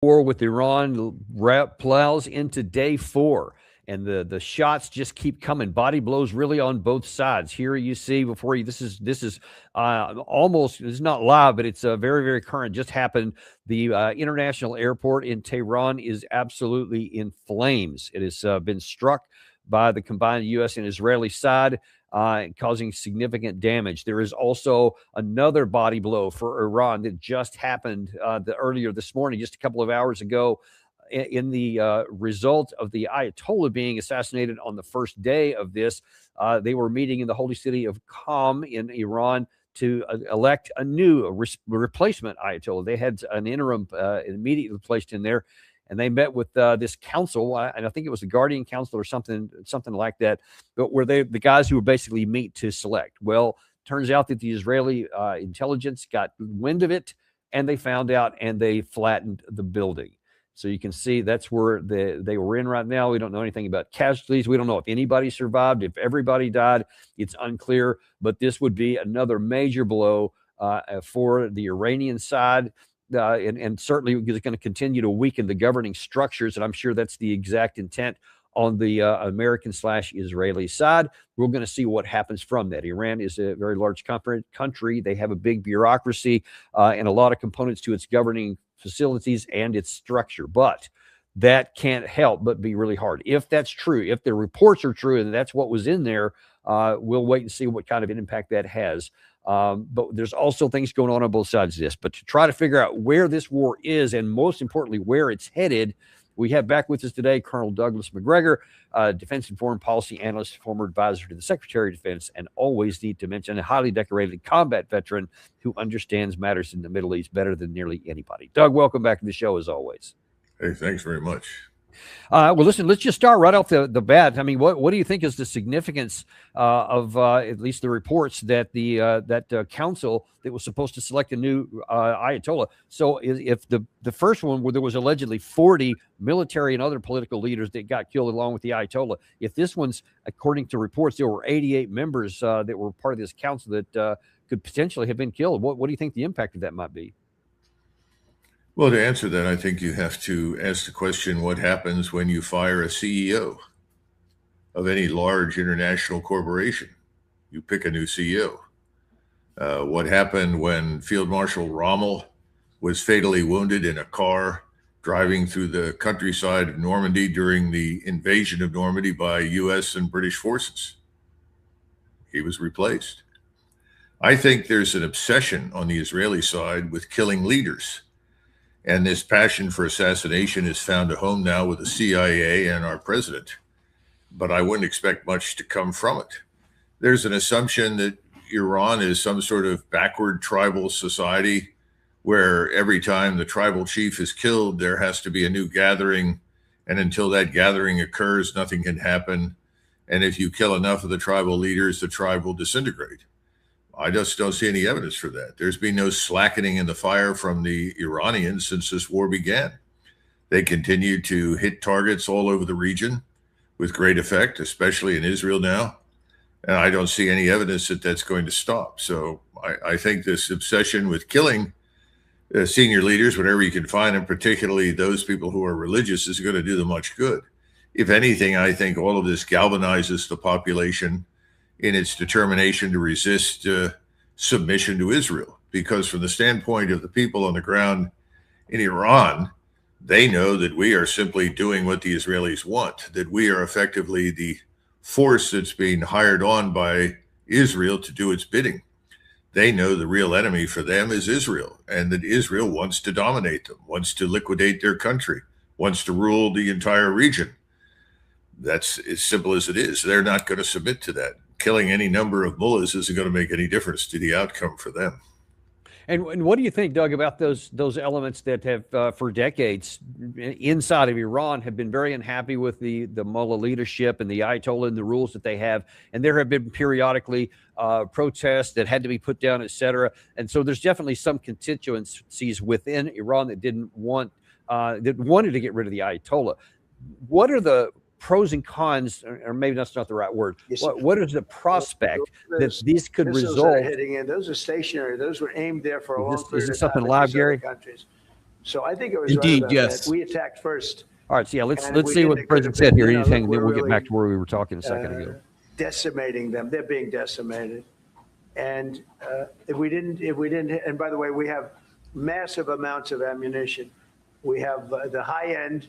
war with Iran plows into day 4, and the shots just keep coming. Body blows really on both sides. Here you see before you. This is almost. It's not live, but it's very very current. Just happened. The international airport in Tehran is absolutely in flames. It has been struck by the combined U.S. and Israeli side, causing significant damage. There is also another body blow for Iran that just happened earlier this morning, just a couple of hours ago, in the result of the Ayatollah being assassinated on the first day of this. They were meeting in the holy city of Qom in Iran to elect a new replacement Ayatollah. They had an interim immediately placed in there, and they met with this council, and I think it was the Guardian Council or something like that, but where the guys who were basically meet to select. Well, turns out that the Israeli intelligence got wind of it, and they found out, and they flattened the building. So you can see that's where they were in right now. We don't know anything about casualties. We don't know if anybody survived, if everybody died. It's unclear, but this would be another major blow for the Iranian side. And certainly is going to continue to weaken the governing structures. And I'm sure that's the exact intent on the American/Israeli side. We're going to see what happens from that. Iran is a very large country. They have a big bureaucracy and a lot of components to its governing facilities and its structure. But that can't help but be really hard. If that's true, if the reports are true and that's what was in there, we'll wait and see what kind of an impact that has. But there's also things going on both sides of this. But to try to figure out where this war is and most importantly, where it's headed, we have back with us today Colonel Douglas Macgregor, defense and foreign policy analyst, former advisor to the Secretary of Defense, and always need to mention a highly decorated combat veteran who understands matters in the Middle East better than nearly anybody. Doug, welcome back to the show as always. Hey, thanks very much. Well, listen, let's just start right off the bat. I mean, what do you think is the significance of at least the reports that that council that was supposed to select a new Ayatollah? So if the first one, where there was allegedly 40 military and other political leaders that got killed along with the Ayatollah, if this one's, according to reports, there were 88 members that were part of this council that could potentially have been killed. What do you think the impact of that might be? Well, to answer that, I think you have to ask the question, what happens when you fire a CEO of any large international corporation? You pick a new CEO. What happened when Field Marshal Rommel was fatally wounded in a car driving through the countryside of Normandy during the invasion of Normandy by U.S. and British forces? He was replaced. I think there's an obsession on the Israeli side with killing leaders. And this passion for assassination has found a home now with the CIA and our president. But I wouldn't expect much to come from it. There's an assumption that Iran is some sort of backward tribal society where every time the tribal chief is killed, there has to be a new gathering. And until that gathering occurs, nothing can happen. And if you kill enough of the tribal leaders, the tribe will disintegrate. I just don't see any evidence for that. There's been no slackening in the fire from the Iranians since this war began. They continue to hit targets all over the region with great effect, especially in Israel now. And I don't see any evidence that that's going to stop. So I think this obsession with killing senior leaders, whenever you can find them, particularly those people who are religious, is going to do them much good. If anything, I think all of this galvanizes the population in its determination to resist submission to Israel. Because from the standpoint of the people on the ground in Iran, they know that we are simply doing what the Israelis want, that we are effectively the force that's being hired on by Israel to do its bidding. They know the real enemy for them is Israel, and that Israel wants to dominate them, wants to liquidate their country, wants to rule the entire region. That's as simple as it is. They're not going to submit to that. Killing any number of mullahs isn't going to make any difference to the outcome for them. And what do you think, Doug, about those elements that have, for decades, inside of Iran, have been very unhappy with the mullah leadership and the Ayatollah and the rules that they have? And there have been periodically protests that had to be put down, et cetera. And so there's definitely some constituencies within Iran that that wanted to get rid of the Ayatollah. What are the pros and cons, or maybe that's not the right word. Yes, what is the prospect that these could result? Hitting in. Those are stationary. Those were aimed there for a long period of time. Is this something live, Gary? Countries. So I think it was right Indeed, about yes. that. We attacked first. All right, so yeah, let's And if we see what didn't, the it could president have said been, here. you know, Anything, look, and then we're we'll get back really, to where we were talking a second ago. decimating them. They're being decimated. And if we didn't, and by the way, we have massive amounts of ammunition. We have the high end.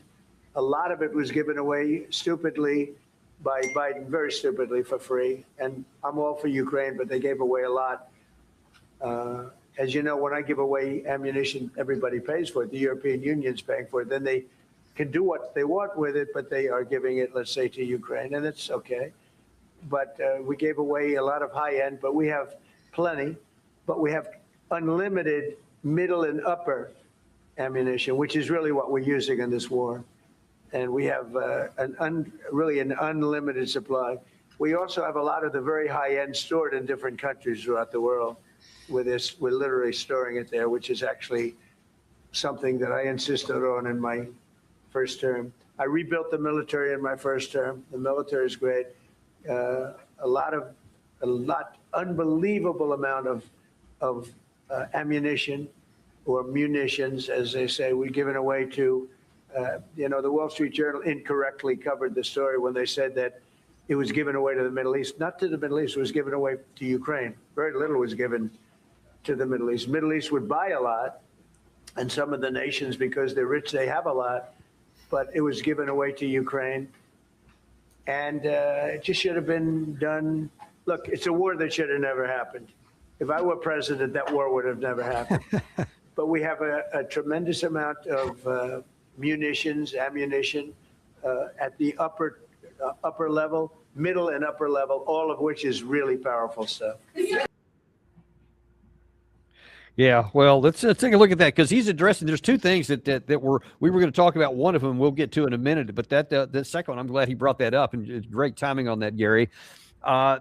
A lot of it was given away stupidly by Biden, very stupidly, for free. And I'm all for Ukraine, but they gave away a lot. As you know, when I give away ammunition, everybody pays for it. The European Union's paying for it. Then they can do what they want with it, but they are giving it, let's say, to Ukraine, and it's okay. But we gave away a lot of high end, but we have plenty. But we have unlimited middle and upper ammunition, which is really what we're using in this war. And we have really an unlimited supply. We also have a lot of the very high end stored in different countries throughout the world. With this, we're literally storing it there, which is actually something that I insisted on in my first term. I rebuilt the military in my first term. The military is great. Unbelievable amount of ammunition, or munitions, as they say, we're giving away to, the Wall Street Journal incorrectly covered the story when they said that it was given away to the Middle East. Not to the Middle East, it was given away to Ukraine. Very little was given to the Middle East. Middle East would buy a lot, and some of the nations, because they're rich, they have a lot, but it was given away to Ukraine. And it just should have been done. Look, it's a war that should have never happened. If I were president, that war would have never happened. But we have a tremendous amount of munitions, ammunition at the upper level, middle and upper level, all of which is really powerful stuff. Yeah, well, let's take a look at that, because he's addressing. There's two things that we were going to talk about. One of them we'll get to in a minute, but the second one, I'm glad he brought that up, and it's great timing on that, Gary.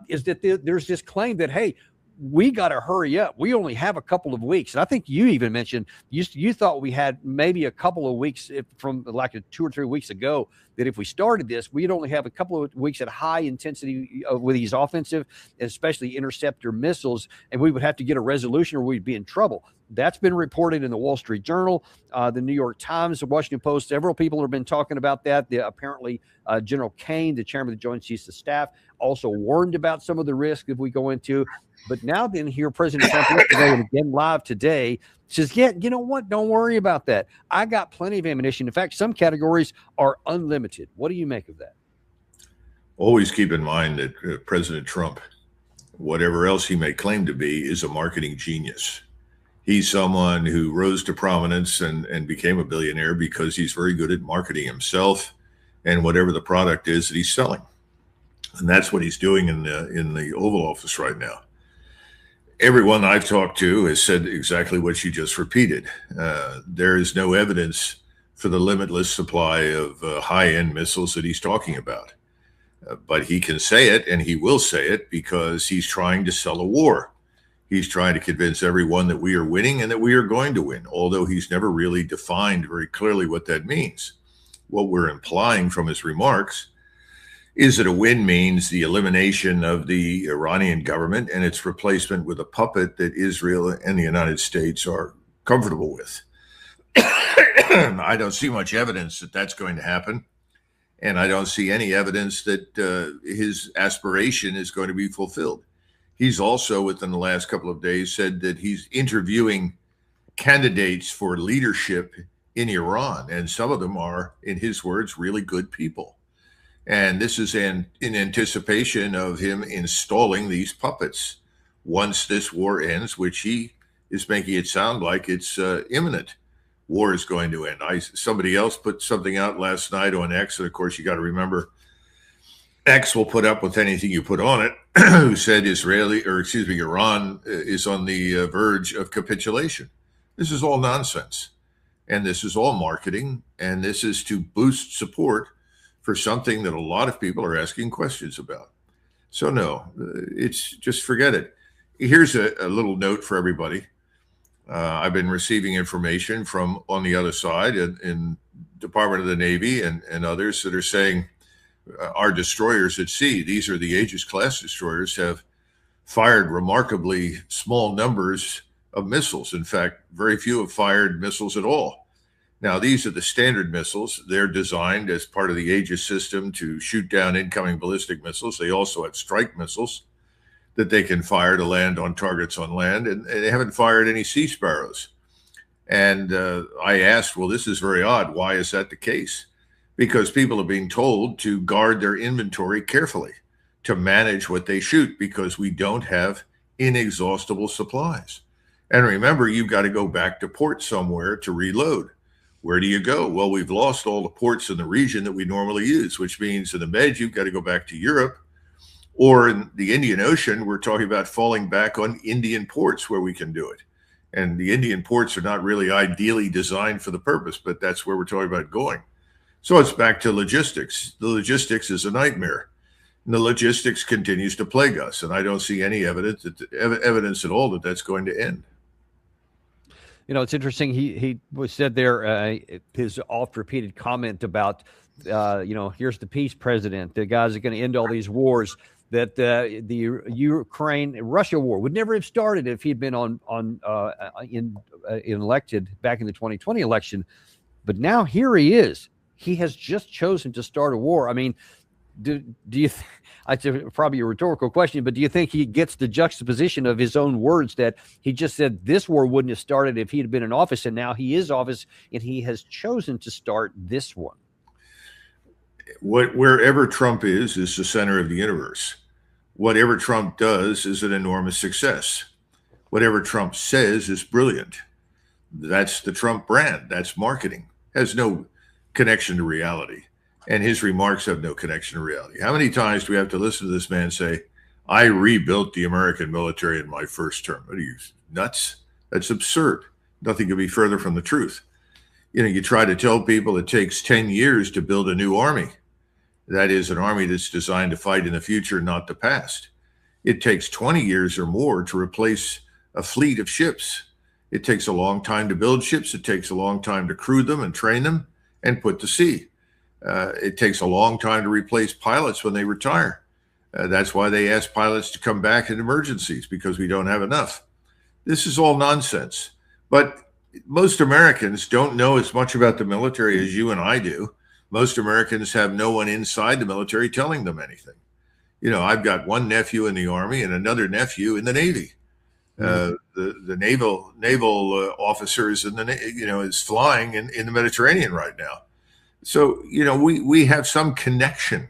Is that there's this claim that, hey, we got to hurry up. We only have a couple of weeks. And I think you even mentioned you thought we had maybe a couple of weeks from like 2 or 3 weeks ago, that if we started this, we'd only have a couple of weeks at high intensity with these offensive, especially interceptor missiles, and we would have to get a resolution or we'd be in trouble. That's been reported in the Wall Street Journal, the New York Times, the Washington Post. Several people have been talking about that. Apparently, General Kane, the chairman of the Joint Chiefs of Staff, also warned about some of the risk if we go into. But now then here, President Trump yesterday and again live today says, yeah, you know what? Don't worry about that. I got plenty of ammunition. In fact, some categories are unlimited. What do you make of that? Always keep in mind that President Trump, whatever else he may claim to be, is a marketing genius. He's someone who rose to prominence and became a billionaire because he's very good at marketing himself and whatever the product is that he's selling. And that's what he's doing in the Oval Office right now. Everyone I've talked to has said exactly what you just repeated. There is no evidence for the limitless supply of high-end missiles that he's talking about. But he can say it, and he will say it, because he's trying to sell a war. He's trying to convince everyone that we are winning and that we are going to win, although he's never really defined very clearly what that means. What we're implying from his remarks is that a win means the elimination of the Iranian government and its replacement with a puppet that Israel and the United States are comfortable with. I don't see much evidence that that's going to happen. And I don't see any evidence that his aspiration is going to be fulfilled. He's also, within the last couple of days, said that he's interviewing candidates for leadership in Iran. And some of them are, in his words, really good people. And this is in anticipation of him installing these puppets once this war ends, which he is making it sound like it's imminent. War is going to end. Somebody else put something out last night on X, and of course you got to remember, X will put up with anything you put on it, who said Iran is on the verge of capitulation. This is all nonsense. And this is all marketing. And this is to boost support for something that a lot of people are asking questions about. So no, it's just forget it. Here's a little note for everybody. I've been receiving information from on the other side in Department of the Navy and others that are saying our destroyers at sea, these are the Aegis class destroyers, have fired remarkably small numbers of missiles. In fact, very few have fired missiles at all. Now, these are the standard missiles. They're designed as part of the Aegis system to shoot down incoming ballistic missiles. They also have strike missiles that they can fire to land on targets on land, and they haven't fired any Sea Sparrows. And I asked, well, this is very odd. Why is that the case? Because people are being told to guard their inventory carefully, to manage what they shoot, because we don't have inexhaustible supplies. And remember, you've got to go back to port somewhere to reload. Where do you go? Well, we've lost all the ports in the region that we normally use, which means in the Med, you've got to go back to Europe. Or in the Indian Ocean, we're talking about falling back on Indian ports where we can do it. And the Indian ports are not really ideally designed for the purpose, but that's where we're talking about going. So it's back to logistics. The logistics is a nightmare. And the logistics continues to plague us. And I don't see any evidence at all that that's going to end. You know, it's interesting. He was said there, his oft-repeated comment about, you know, here's the peace president. The guys are going to end all these wars. That the Ukraine-Russia war would never have started if he'd been elected back in the 2020 election. But now here he is. He has just chosen to start a war. I mean, do you? It's probably a rhetorical question, but do you think he gets the juxtaposition of his own words that he just said this war wouldn't have started if he'd been in office, and now he is office and he has chosen to start this one? Wherever Trump is the center of the universe. Whatever Trump does is an enormous success. Whatever Trump says is brilliant. That's the Trump brand. That's marketing. Has no connection to reality. And his remarks have no connection to reality. How many times do we have to listen to this man say, I rebuilt the American military in my first term? What are you, nuts? That's absurd. Nothing could be further from the truth. You know, you try to tell people it takes 10 years to build a new army. That is an army that's designed to fight in the future, not the past. It takes 20 years or more to replace a fleet of ships. It takes a long time to build ships. It takes a long time to crew them and train them and put to sea. It takes a long time to replace pilots when they retire. That's why they ask pilots to come back in emergencies, because we don't have enough. This is all nonsense. But most Americans don't know as much about the military as you and I do. Most Americans have no one inside the military telling them anything. You know, I've got one nephew in the Army and another nephew in the Navy. The naval officer is is flying in the Mediterranean right now. So, you know, we have some connection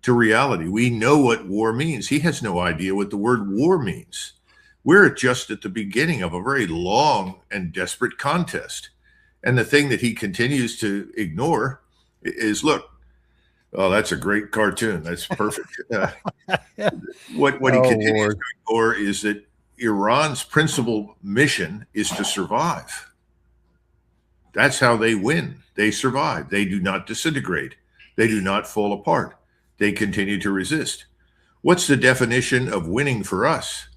to reality. We know what war means. He has no idea what the word war means. We're just at the beginning of a very long and desperate contest. And the thing that he continues to ignore is, look, oh, that's a great cartoon. That's perfect. What he continues to ignore is that Iran's principal mission is to survive. That's how they win. They survive. They do not disintegrate. They do not fall apart. They continue to resist. What's the definition of winning for us?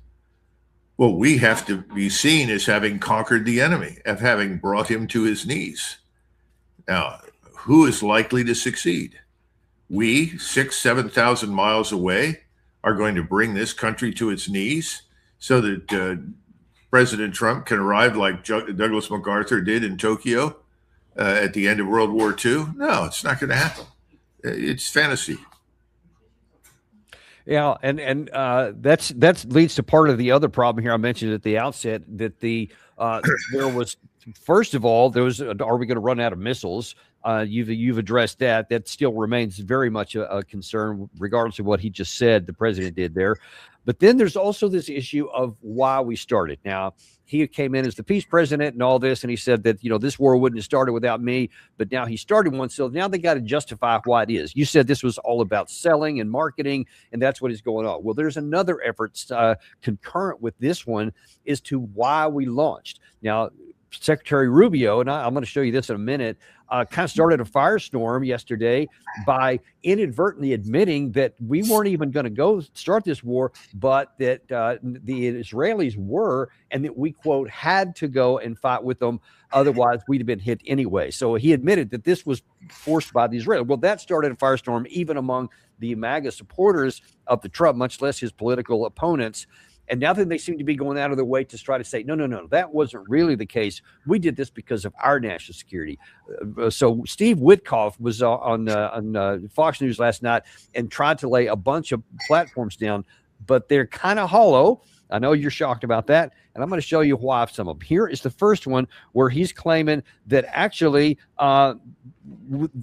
Well, we have to be seen as having conquered the enemy, of having brought him to his knees. Now, who is likely to succeed? We, 6,000 to 7,000 miles away, are going to bring this country to its knees so that President Trump can arrive like Douglas MacArthur did in Tokyo at the end of World War II? No, it's not going to happen. It's fantasy. Yeah, and that leads to part of the other problem here. I mentioned at the outset that there was, first of all, are we going to run out of missiles? You've addressed that. That still remains very much a concern, regardless of what he just said. The president did there, but then there's also this issue of why we started. Now, he came in as the peace president and all this, and he said that, you know, this war wouldn't have started without me, but now he started one. So now they got to justify why it is. You said this was all about selling and marketing, and that's what is going on. Well, there's another effort concurrent with this one as to why we launched. Now, Secretary Rubio, and I'm going to show you this in a minute, kind of started a firestorm yesterday by inadvertently admitting that we weren't even going to go start this war, but that the Israelis were, and that we, quote, had to go and fight with them. Otherwise, we'd have been hit anyway. So he admitted that this was forced by the Israelis. Well, that started a firestorm even among the MAGA supporters of the Trump, much less his political opponents. And now that they seem to be going out of their way to try to say, no, no, no, that wasn't really the case. We did this because of our national security. So Steve Witkoff was on Fox News last night and tried to lay a bunch of platforms down, but they're kind of hollow. I know you're shocked about that, and I'm going to show you why some of them. Here is the first one where he's claiming that actually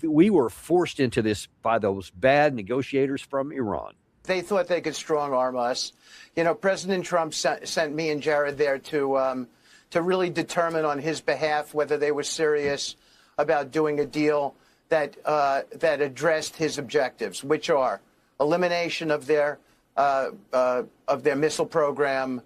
we were forced into this by those bad negotiators from Iran. They thought they could strong arm us. You know, President Trump sent me and Jared there to really determine on his behalf whether they were serious about doing a deal that addressed his objectives, which are elimination of their missile program,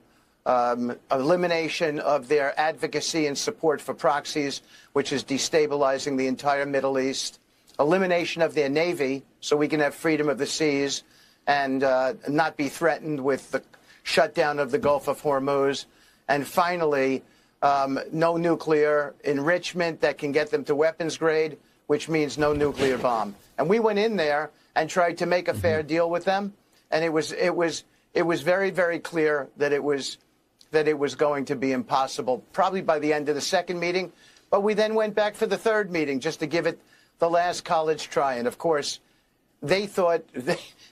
elimination of their advocacy and support for proxies, which is destabilizing the entire Middle East, elimination of their Navy so we can have freedom of the seas and not be threatened with the shutdown of the Gulf of Hormuz, and finally, no nuclear enrichment that can get them to weapons grade, which means no nuclear bomb. And we went in there and tried to make a fair deal with them, and it was very, very clear that it was going to be impossible, probably by the end of the second meeting. But we then went back for the third meeting just to give it the last college try. And of course, they thought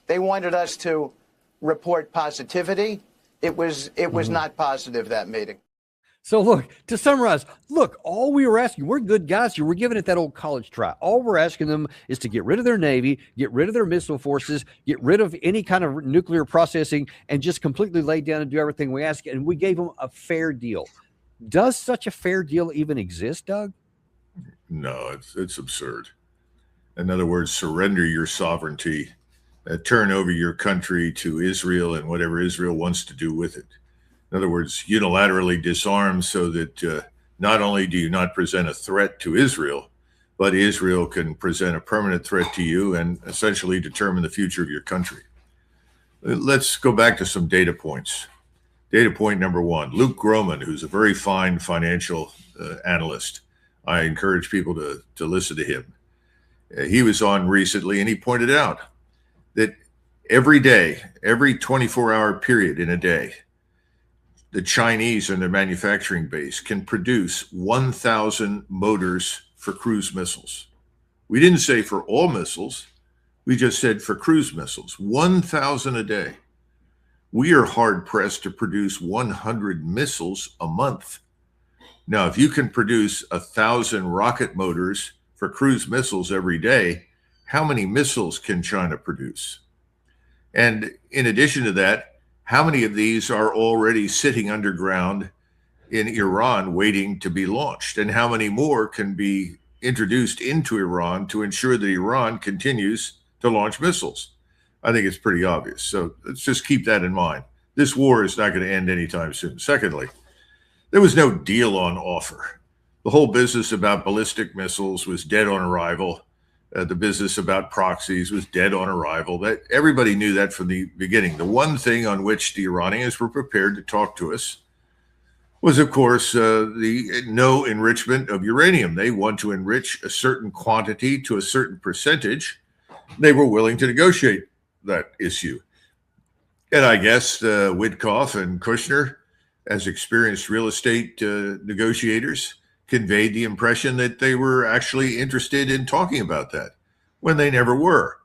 they wanted us to report positivity. It was not positive, that meeting. So look, to summarize, look, all we were asking, we're good guys here. We're giving it that old college try. All we're asking them is to get rid of their Navy, get rid of their missile forces, get rid of any kind of nuclear processing, and just completely lay down and do everything we ask. And we gave them a fair deal. Does such a fair deal even exist, Doug? No, it's absurd. In other words, surrender your sovereignty, turn over your country to Israel and whatever Israel wants to do with it. In other words, unilaterally disarm so that not only do you not present a threat to Israel, but Israel can present a permanent threat to you and essentially determine the future of your country. Let's go back to some data points. Data point number one, Luke Groman, who's a very fine financial analyst. I encourage people to listen to him. He was on recently, and he pointed out that every day, every 24-hour period in a day, the Chinese and their manufacturing base can produce 1,000 motors for cruise missiles. We didn't say for all missiles. We just said for cruise missiles, 1,000 a day. We are hard-pressed to produce 100 missiles a month. Now, if you can produce 1,000 rocket motors for cruise missiles every day, how many missiles can China produce? And in addition to that, how many of these are already sitting underground in Iran waiting to be launched? And how many more can be introduced into Iran to ensure that Iran continues to launch missiles? I think it's pretty obvious. So let's just keep that in mind. This war is not going to end anytime soon. Secondly, there was no deal on offer. The whole business about ballistic missiles was dead on arrival. The business about proxies was dead on arrival. That everybody knew that from the beginning. The one thing on which the Iranians were prepared to talk to us was, of course, the no enrichment of uranium. They want to enrich a certain quantity to a certain percentage. They were willing to negotiate that issue. And I guess Witkoff and Kushner, as experienced real estate negotiators, conveyed the impression that they were actually interested in talking about that when they never were.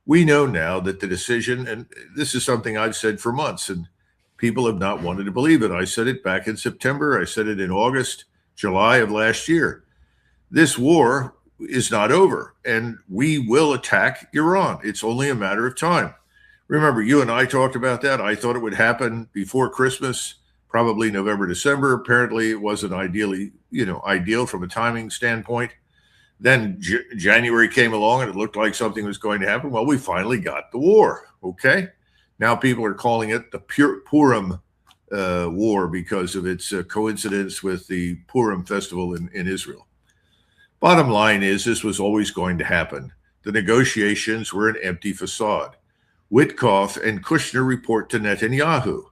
We know now that the decision, and this is something I've said for months, and people have not wanted to believe it. I said it back in September. I said it in August, July of last year. This war is not over, and we will attack Iran. It's only a matter of time. Remember, you and I talked about that. I thought it would happen before Christmas, probably November, December. Apparently, it wasn't ideal from a timing standpoint. Then January came along and it looked like something was going to happen. Well, we finally got the war. Okay. Now people are calling it the Purim war because of its coincidence with the Purim festival in Israel. Bottom line is this was always going to happen. The negotiations were an empty facade. Witkoff and Kushner report to Netanyahu.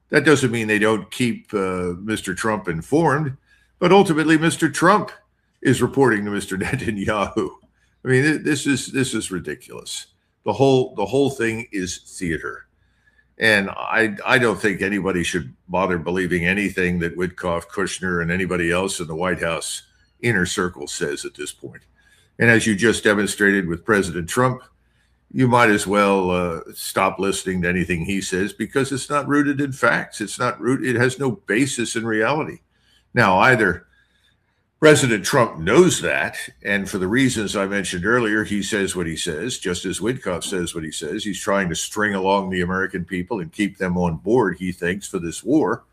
That doesn't mean they don't keep Mr. Trump informed, but ultimately Mr. Trump is reporting to Mr. Netanyahu. I mean, this is ridiculous. The whole thing is theater. And I don't think anybody should bother believing anything that Witkoff, Kushner, and anybody else in the White House inner circle says at this point. And as you just demonstrated with President Trump, you might as well stop listening to anything he says, because it's not rooted in facts. It has no basis in reality. Now, either President Trump knows that, and for the reasons I mentioned earlier, he says what he says, just as Witkoff says what he says. He's trying to string along the American people and keep them on board, he thinks, for this war,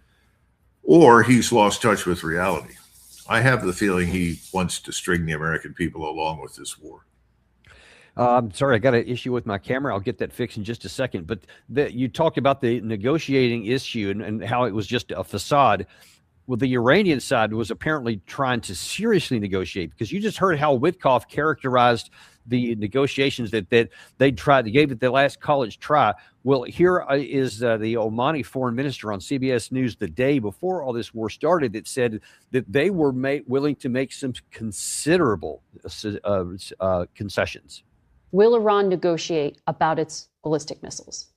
or he's lost touch with reality. I have the feeling he wants to string the American people along with this war. Sorry, I got an issue with my camera. I'll get that fixed in just a second. But you talked about the negotiating issue and how it was just a facade. Well, the Iranian side was apparently trying to seriously negotiate, because you just heard how Witkoff characterized the negotiations that they gave it the last college try. Well, here is the Omani foreign minister on CBS News the day before all this war started that said that they were willing to make some considerable concessions. Will Iran negotiate about its ballistic missiles?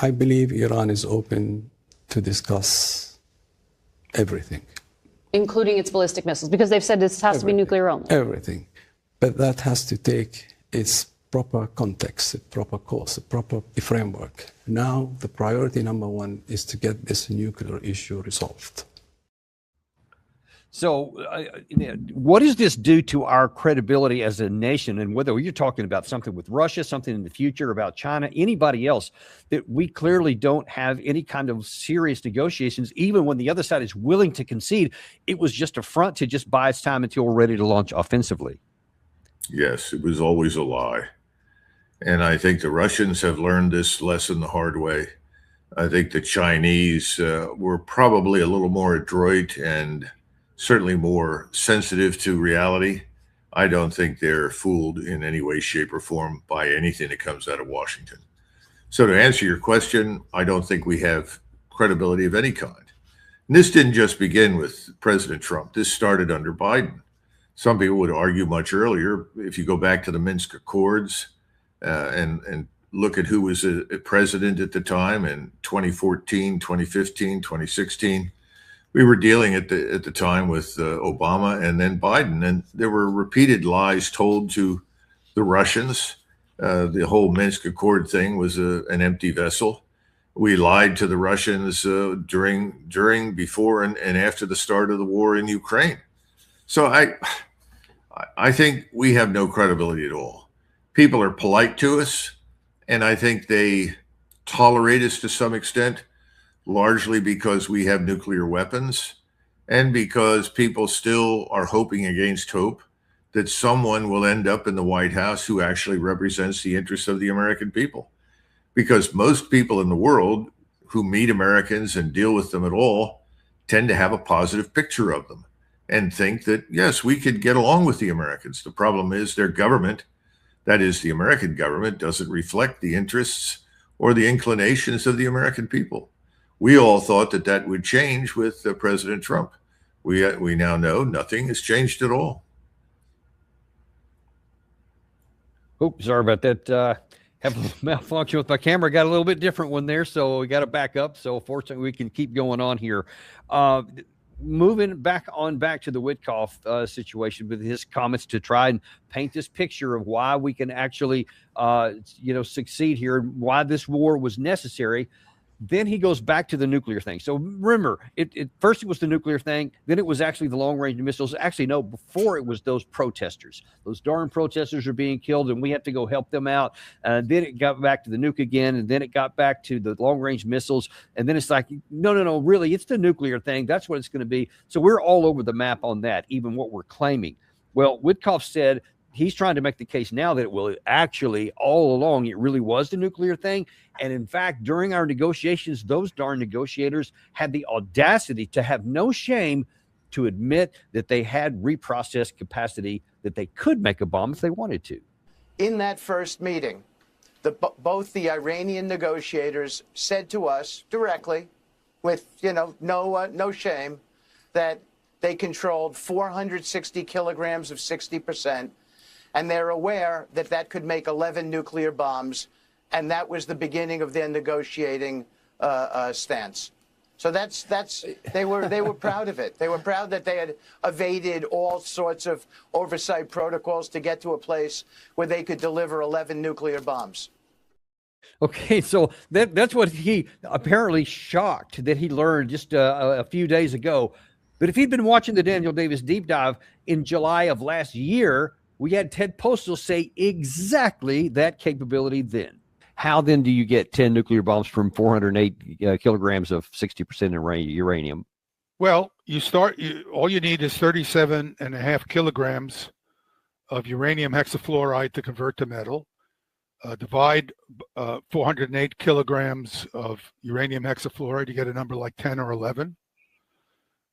I believe Iran is open to discuss everything. Including its ballistic missiles, because they've said this has to be nuclear only. Everything. But that has to take its proper context, its proper course, a proper framework. Now, the priority number one is to get this nuclear issue resolved. So what does this do to our credibility as a nation? And whether you're talking about something with Russia, something in the future about China, anybody else, that we clearly don't have any kind of serious negotiations, even when the other side is willing to concede. It was just a front to just buy its time until we're ready to launch offensively. Yes, it was always a lie. And I think the Russians have learned this lesson the hard way. I think the Chinese were probably a little more adroit and certainly more sensitive to reality. I don't think they're fooled in any way, shape, or form by anything that comes out of Washington. So to answer your question, I don't think we have credibility of any kind. And this didn't just begin with President Trump. This started under Biden. Some people would argue much earlier, if you go back to the Minsk Accords and look at who was a president at the time in 2014, 2015, 2016, we were dealing at the time with Obama and then Biden, and there were repeated lies told to the Russians. The whole Minsk Accord thing was an empty vessel. We lied to the Russians during, before, and after the start of the war in Ukraine. So I think we have no credibility at all. People are polite to us, and I think they tolerate us to some extent, largely because we have nuclear weapons and because people still are hoping against hope that someone will end up in the White House who actually represents the interests of the American people. Because most people in the world who meet Americans and deal with them at all tend to have a positive picture of them and think that, yes, we could get along with the Americans. The problem is their government, that is the American government, doesn't reflect the interests or the inclinations of the American people. We all thought that that would change with President Trump. We now know nothing has changed at all. Oops, sorry about that. Have a malfunction with my camera. Got a little bit different one there, so we got to back up. So fortunately, we can keep going on here. Moving back to the Witkoff situation with his comments to try and paint this picture of why we can actually, succeed here, why this war was necessary. Then he goes back to the nuclear thing. So remember, first it was the nuclear thing. Then it was actually the long-range missiles. Actually, no, before it was those protesters. Those darn protesters are being killed, and we have to go help them out. Then it got back to the nuke again, and then it got back to the long-range missiles. And then it's like, no, really, it's the nuclear thing. That's what it's going to be. So we're all over the map on that, even what we're claiming. Well, Witkoff said he's trying to make the case now that it will actually, all along, it really was the nuclear thing. And in fact, during our negotiations, those darn negotiators had the audacity to have no shame to admit that they had reprocessed capacity, that they could make a bomb if they wanted to. In that first meeting, both the Iranian negotiators said to us directly, with no shame, that they controlled 460 kilograms of 60%, and they're aware that that could make 11 nuclear bombs, and that was the beginning of their negotiating stance. So they were proud of it. They were proud that they had evaded all sorts of oversight protocols to get to a place where they could deliver 11 nuclear bombs. Okay, so that's what he apparently shocked that he learned just a few days ago. But if he'd been watching the Daniel Davis deep dive in July of last year, we had Ted Postal say exactly that capability then. How then do you get 10 nuclear bombs from 408 kilograms of 60% uranium? Well, all you need is 37.5 kilograms of uranium hexafluoride to convert to metal. Divide 408 kilograms of uranium hexafluoride, you get a number like 10 or 11.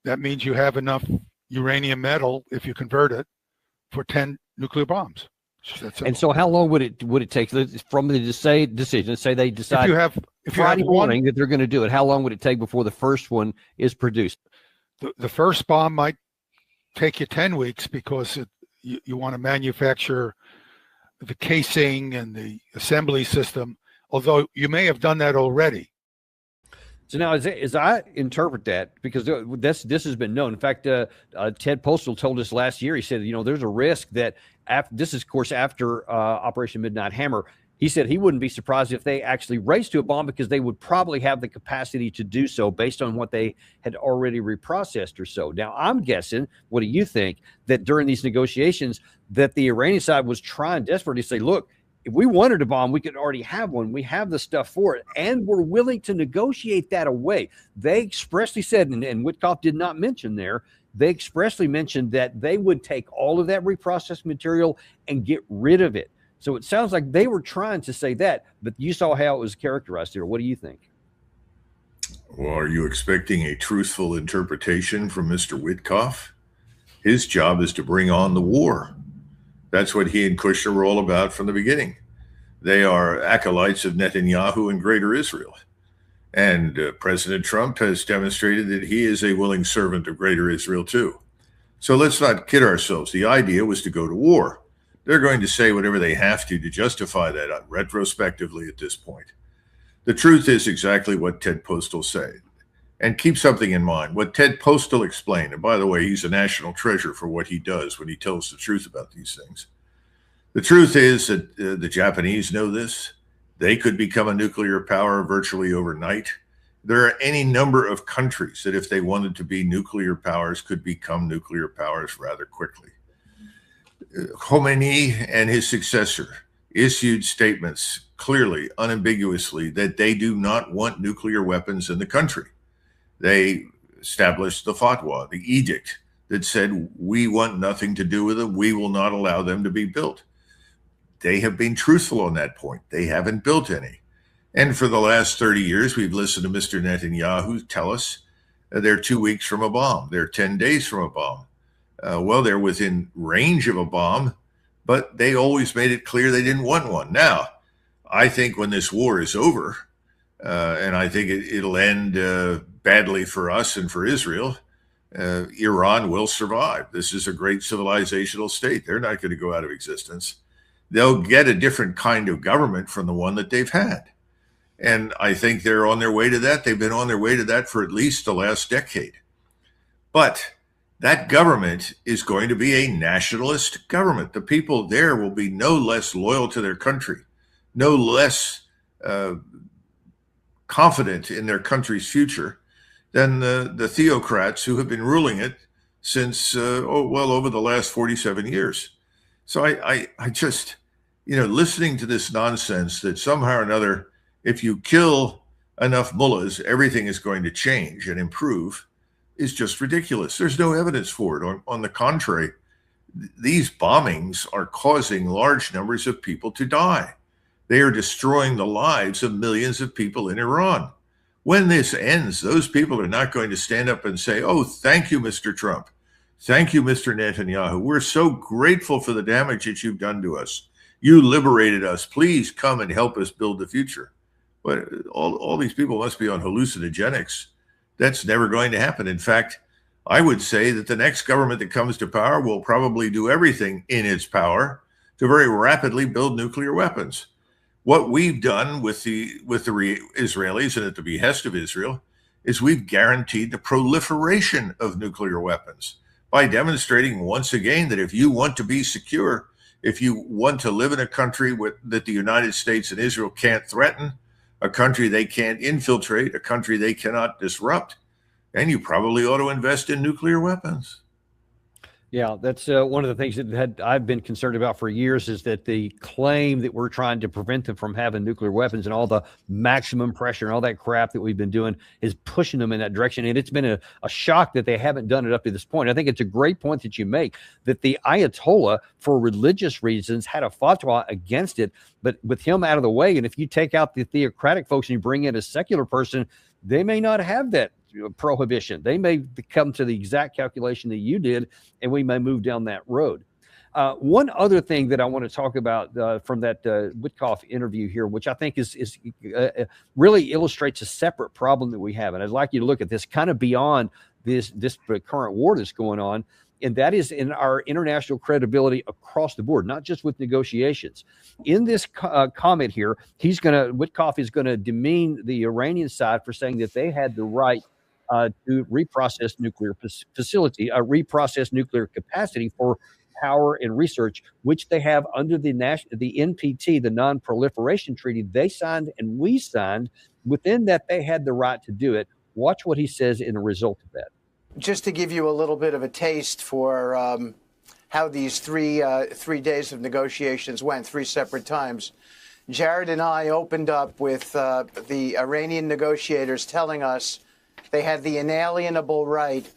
That means you have enough uranium metal, if you convert it, for 10 nuclear bombs. And so how long would it take from the decision? Say they decide if Friday you have morning that they're going to do it. How long would it take before the first one is produced? The first bomb might take you 10 weeks because you want to manufacture the casing and the assembly system, although you may have done that already. So now, as I interpret that, because this has been known. In fact, Ted Postal told us last year. He said, there's a risk that this is, of course, after Operation Midnight Hammer. He said he wouldn't be surprised if they actually raced to a bomb because they would probably have the capacity to do so based on what they had already reprocessed or so. Now, I'm guessing, what do you think, that during these negotiations that the Iranian side was trying desperately to say, look, if we wanted a bomb, we could already have one. We have the stuff for it, and we're willing to negotiate that away. They expressly said, and Witkoff did not mention there, they expressly mentioned that they would take all of that reprocessed material and get rid of it. So it sounds like they were trying to say that, but you saw how it was characterized here. What do you think? Well, are you expecting a truthful interpretation from Mr. Witkoff? His job is to bring on the war. That's what he and Kushner were all about from the beginning. They are acolytes of Netanyahu and Greater Israel. And President Trump has demonstrated that he is a willing servant of Greater Israel too. So let's not kid ourselves. The idea was to go to war. They're going to say whatever they have to justify that retrospectively at this point. The truth is exactly what Ted Postal said. And keep something in mind. What Ted Postal explained, and by the way, he's a national treasure for what he does when he tells the truth about these things. The truth is that the Japanese know this. They could become a nuclear power virtually overnight. There are any number of countries that, if they wanted to be nuclear powers, could become nuclear powers rather quickly. Khomeini and his successor issued statements clearly, unambiguously, that they do not want nuclear weapons in the country. They established the fatwa, the edict that said, we want nothing to do with them. We will not allow them to be built. They have been truthful on that point. They haven't built any. And for the last 30 years, we've listened to Mr. Netanyahu tell us they're 2 weeks from a bomb. They're 10 days from a bomb. Well, they're within range of a bomb, but they always made it clear they didn't want one. Now, I think when this war is over, and I think it'll end badly for us and for Israel, Iran will survive. This is a great civilizational state. They're not going to go out of existence. They'll get a different kind of government from the one that they've had. And I think they're on their way to that. They've been on their way to that for at least the last decade. But that government is going to be a nationalist government. The people there will be no less loyal to their country, no less confident in their country's future than the theocrats who have been ruling it since, over the last 47 years. So I just, listening to this nonsense that somehow or another, if you kill enough mullahs, everything is going to change and improve, is just ridiculous. There's no evidence for it. On the contrary, these bombings are causing large numbers of people to die. They are destroying the lives of millions of people in Iran. When this ends, those people are not going to stand up and say, oh, thank you, Mr. Trump. Thank you, Mr. Netanyahu. We're so grateful for the damage that you've done to us. You liberated us. Please come and help us build the future. But all these people must be on hallucinogenics. That's never going to happen. In fact, I would say that the next government that comes to power will probably do everything in its power to very rapidly build nuclear weapons. What we've done with the Israelis and at the behest of Israel is we've guaranteed the proliferation of nuclear weapons by demonstrating once again that if you want to be secure, if you want to live in a country that the United States and Israel can't threaten, a country they can't infiltrate, a country they cannot disrupt, then you probably ought to invest in nuclear weapons. Yeah, that's one of the things that I've been concerned about for years, is that the claim that we're trying to prevent them from having nuclear weapons and all the maximum pressure and all that crap that we've been doing is pushing them in that direction. And it's been a shock that they haven't done it up to this point. I think it's a great point that you make, that the Ayatollah, for religious reasons, had a fatwa against it. But with him out of the way, and if you take out the theocratic folks and you bring in a secular person, they may not have that prohibition. They may come to the exact calculation that you did, and we may move down that road. One other thing that I want to talk about from that Witkoff interview here, which I think is really illustrates a separate problem that we have, and I'd like you to look at this kind of beyond this current war that's going on, and that is in our international credibility across the board, not just with negotiations. In this comment here, Witkoff is going to demean the Iranian side for saying that they had the right to reprocess nuclear reprocess nuclear capacity for power and research, which they have under the NPT, the Non-Proliferation Treaty they signed and we signed. Within that, they had the right to do it. Watch what he says in a result of that. Just to give you a little bit of a taste for how these three days of negotiations went, 3 separate times, Jared and I opened up with the Iranian negotiators telling us they had the inalienable right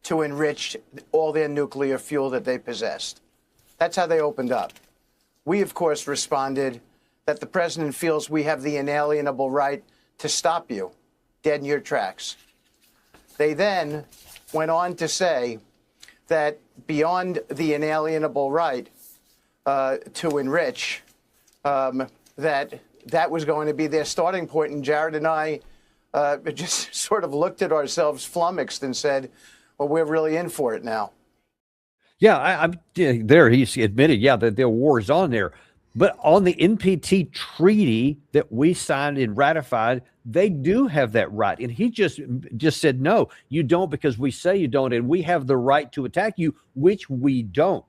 to enrich all their nuclear fuel that they possessed. That's how they opened up. We, of course, responded that the president feels we have the inalienable right to stop you dead in your tracks. They then went on to say that beyond the inalienable right to enrich, that was going to be their starting point. And Jared and I just sort of looked at ourselves flummoxed and said, well, we're really in for it now. Yeah, I'm there. He's admitted, yeah, that the war is on there. But on the NPT treaty that we signed and ratified, they do have that right. And he just said, no, you don't, because we say you don't. And we have the right to attack you, which we don't.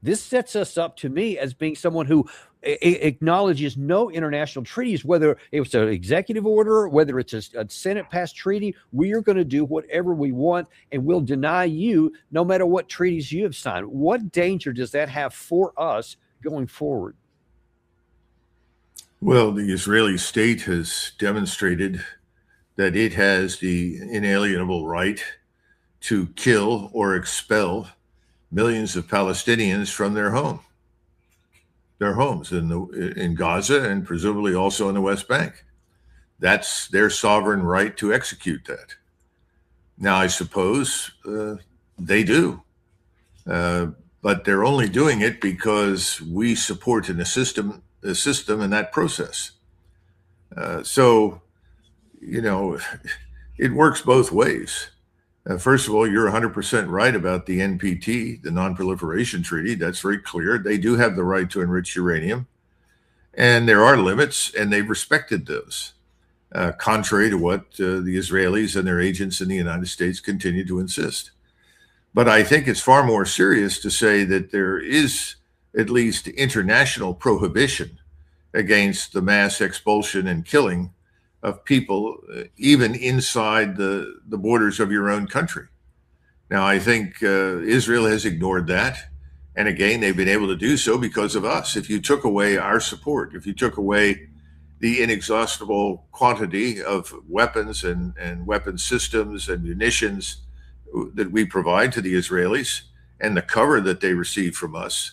This sets us up, to me, as being someone who acknowledges no international treaties, whether it's an executive order, whether it's a Senate passed treaty. We are going to do whatever we want, and we'll deny you no matter what treaties you have signed. What danger does that have for us going forward? Well, the Israeli state has demonstrated that it has the inalienable right to kill or expel millions of Palestinians from their homes in Gaza and presumably also in the West Bank. That's their sovereign right to execute that. Now, I suppose they do, but they're only doing it because we support the system in that process. So, it works both ways. First of all, you're 100% right about the NPT, the Non-Proliferation Treaty. That's very clear. They do have the right to enrich uranium. And there are limits, and they've respected those, contrary to what the Israelis and their agents in the United States continue to insist. But I think it's far more serious to say that there is at least international prohibition against the mass expulsion and killing of people, even inside the borders of your own country. Now, I think Israel has ignored that. And again, they've been able to do so because of us. If you took away our support, if you took away the inexhaustible quantity of weapons and weapon systems and munitions that we provide to the Israelis and the cover that they receive from us,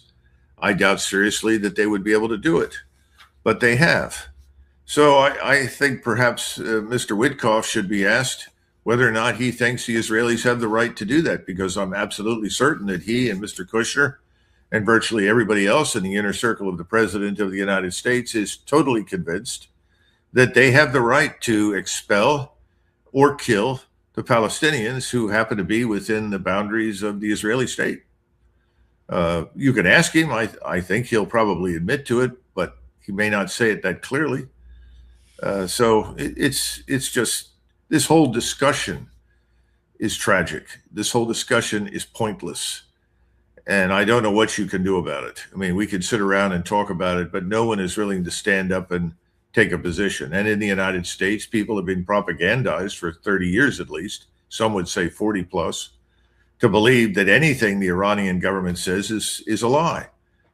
I doubt seriously that they would be able to do it. But they have. So I think perhaps Mr. Witkoff should be asked whether or not he thinks the Israelis have the right to do that, because I'm absolutely certain that he and Mr. Kushner and virtually everybody else in the inner circle of the President of the United States is totally convinced that they have the right to expel or kill the Palestinians who happen to be within the boundaries of the Israeli state. You can ask him. I think he'll probably admit to it, but He may not say it that clearly. It's just, this whole discussion is tragic. This whole discussion is pointless. And I don't know what you can do about it. I mean, we could sit around and talk about it, but no one is willing to stand up and take a position. And in the United States, people have been propagandized for 30 years at least, some would say 40 plus, to believe that anything the Iranian government says is a lie,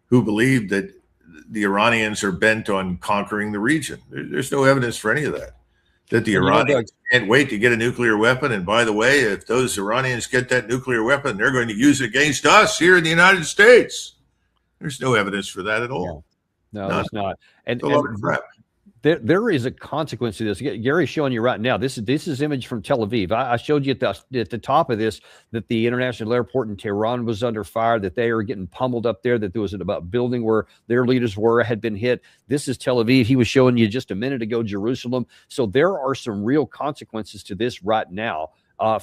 who believe that the Iranians are bent on conquering the region. There's no evidence for any of that. That the Iranians can't wait to get a nuclear weapon. And by the way, if those Iranians get that nuclear weapon, they're going to use it against us here in the United States. There's no evidence for that at all. No, there's not. And crap. There is a consequence to this. Gary's showing you right now. This is image from Tel Aviv. I showed you at the top of this that the international airport in Tehran was under fire, that they are getting pummeled up there, that there was a building where their leaders had been hit. This is Tel Aviv. He was showing you just a minute ago Jerusalem. So there are some real consequences to this right now.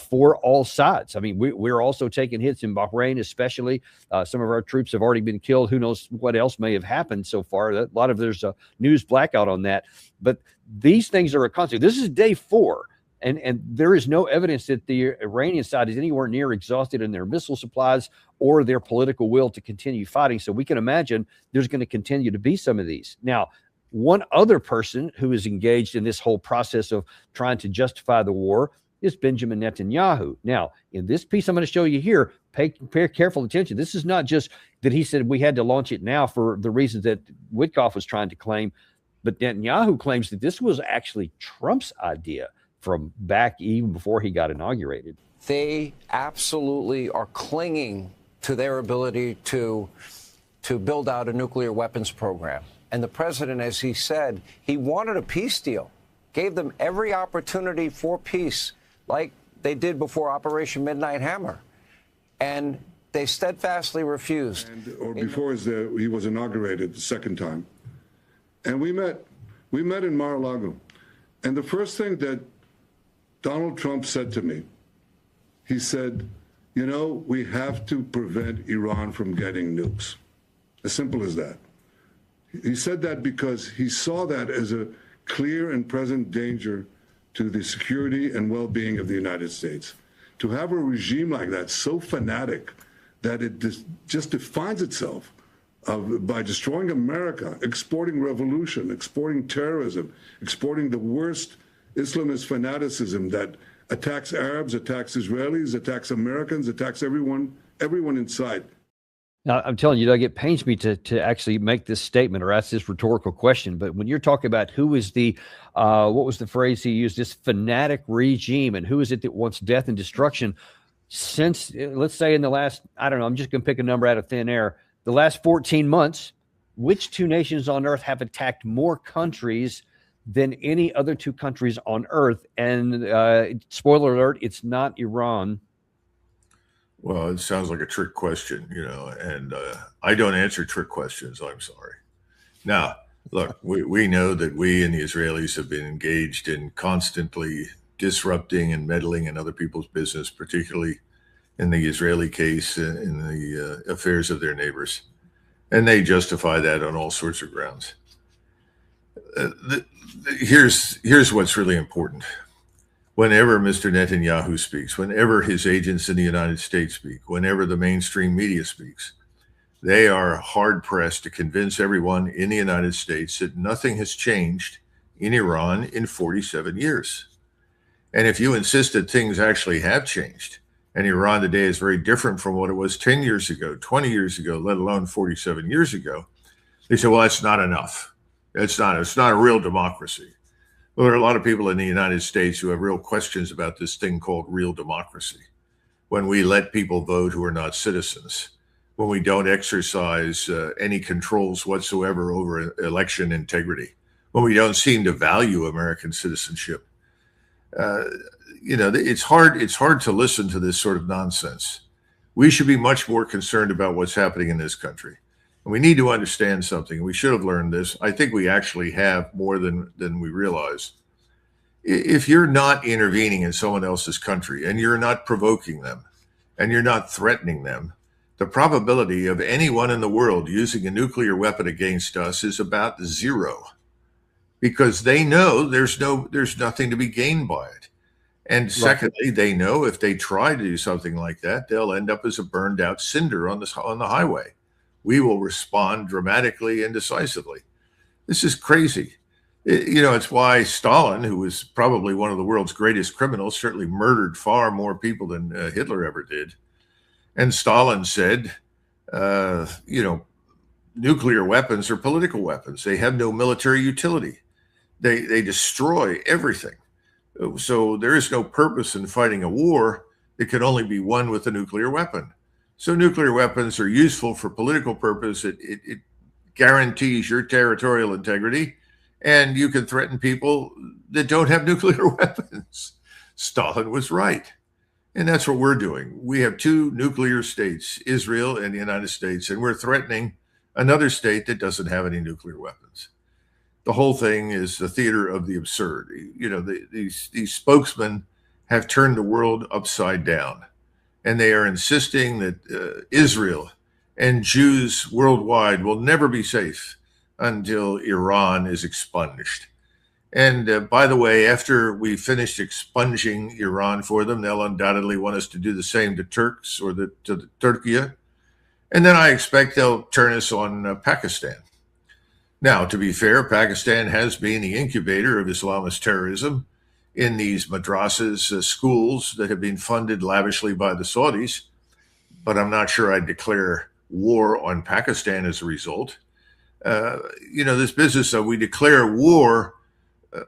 For all sides. I mean, we're also taking hits in Bahrain, especially. Some of our troops have already been killed. Who knows what else may have happened so far? There's a news blackout on that. But these things are a consequence. This is day 4, and there is no evidence that the Iranian side is anywhere near exhausted in their missile supplies or their political will to continue fighting. So we can imagine there's going to continue to be some of these. Now, one other person who is engaged in this whole process of trying to justify the war is Benjamin Netanyahu. Now, in this piece I'm going to show you here, pay careful attention. This is not just that he said we had to launch it now for the reasons that Witkoff was trying to claim, but Netanyahu claims that this was actually Trump's idea from back even before he got inaugurated. They absolutely are clinging to their ability to build out a nuclear weapons program. And the president, as he said, he wanted a peace deal, gave them every opportunity for peace, like they did before Operation Midnight Hammer. And they steadfastly refused. Or before he was inaugurated the second time. And we met in Mar-a-Lago. And the first thing that Donald Trump said to me, he said, you know, we have to prevent Iran from getting nukes. As simple as that. He said that because he saw that as a clear and present danger to the security and well-being of the United States. To have a regime like that, so fanatic, that it just defines itself by destroying America, exporting revolution, exporting terrorism, exporting the worst Islamist fanaticism that attacks Arabs, attacks Israelis, attacks Americans, attacks everyone in sight. Now, I'm telling you, Doug, it pains me to actually make this statement or ask this rhetorical question. But when you're talking about who is what was the phrase he used, this fanatic regime, and who is it that wants death and destruction? Since, let's say in the last, I don't know, I'm just going to pick a number out of thin air, the last 14 months, which 2 nations on earth have attacked more countries than any other 2 countries on earth? And spoiler alert, it's not Iran. Well, it sounds like a trick question, and I don't answer trick questions. I'm sorry. Now, look, we know that we and the Israelis have been engaged in constantly disrupting and meddling in other people's business, particularly in the Israeli case, in the affairs of their neighbors. And they justify that on all sorts of grounds. Here's what's really important. Whenever Mr. Netanyahu speaks, whenever his agents in the United States speak, whenever the mainstream media speaks, they are hard-pressed to convince everyone in the United States that nothing has changed in Iran in 47 years. And if you insist that things actually have changed, and Iran today is very different from what it was 10 years ago, 20 years ago, let alone 47 years ago, they say, well, that's not enough. It's not a real democracy. Well, there are a lot of people in the United States who have real questions about this thing called real democracy. When we let people vote who are not citizens, when we don't exercise any controls whatsoever over election integrity, when we don't seem to value American citizenship, it's hard to listen to this sort of nonsense. We should be much more concerned about what's happening in this country. And we need to understand something. We should have learned this. I think we actually have more than we realize. If you're not intervening in someone else's country and you're not provoking them and you're not threatening them the probability of anyone in the world using a nuclear weapon against us is about zero, because they know there's nothing to be gained by it. And secondly, they know if they try to do something like that, they'll end up as a burned out cinder on the highway. We will respond dramatically and decisively. This is crazy. It's why Stalin, who was probably one of the world's greatest criminals, certainly murdered far more people than Hitler ever did. And Stalin said, nuclear weapons are political weapons. They have no military utility. They destroy everything. So there is no purpose in fighting a war. It can only be won with a nuclear weapon. So nuclear weapons are useful for political purpose. It guarantees your territorial integrity, and you can threaten people that don't have nuclear weapons. Stalin was right. And that's what we're doing. We have two nuclear states, Israel and the United States, and we're threatening another state that doesn't have any nuclear weapons. The whole thing is the theater of the absurd. These spokesmen have turned the world upside down, and they are insisting that Israel and Jews worldwide will never be safe until Iran is expunged. And by the way, after we finished expunging Iran for them, they'll undoubtedly want us to do the same to Turks or to Turkey. And then I expect they'll turn us on Pakistan. Now, to be fair, Pakistan has been the incubator of Islamist terrorism in these madrasas, schools that have been funded lavishly by the Saudis. But I'm not sure I'd declare war on Pakistan as a result. This business of we declare war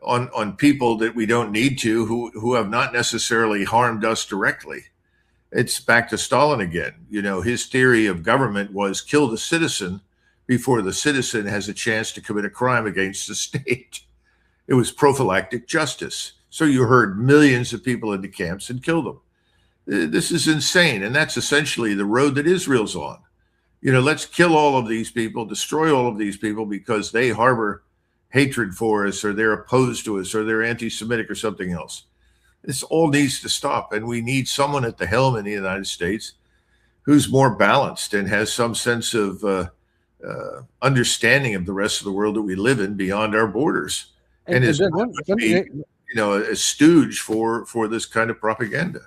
on people that we don't need to, who have not necessarily harmed us directly. It's back to Stalin again. His theory of government was kill the citizen before the citizen has a chance to commit a crime against the state. It was prophylactic justice. So you herd millions of people into camps and kill them. This is insane. And that's essentially the road that Israel's on. Let's kill all of these people, destroy all of these people because they harbor hatred for us, or they're opposed to us, or they're anti-Semitic or something else. This all needs to stop. And we need someone at the helm in the United States who's more balanced and has some sense of understanding of the rest of the world that we live in beyond our borders, and is a stooge for this kind of propaganda.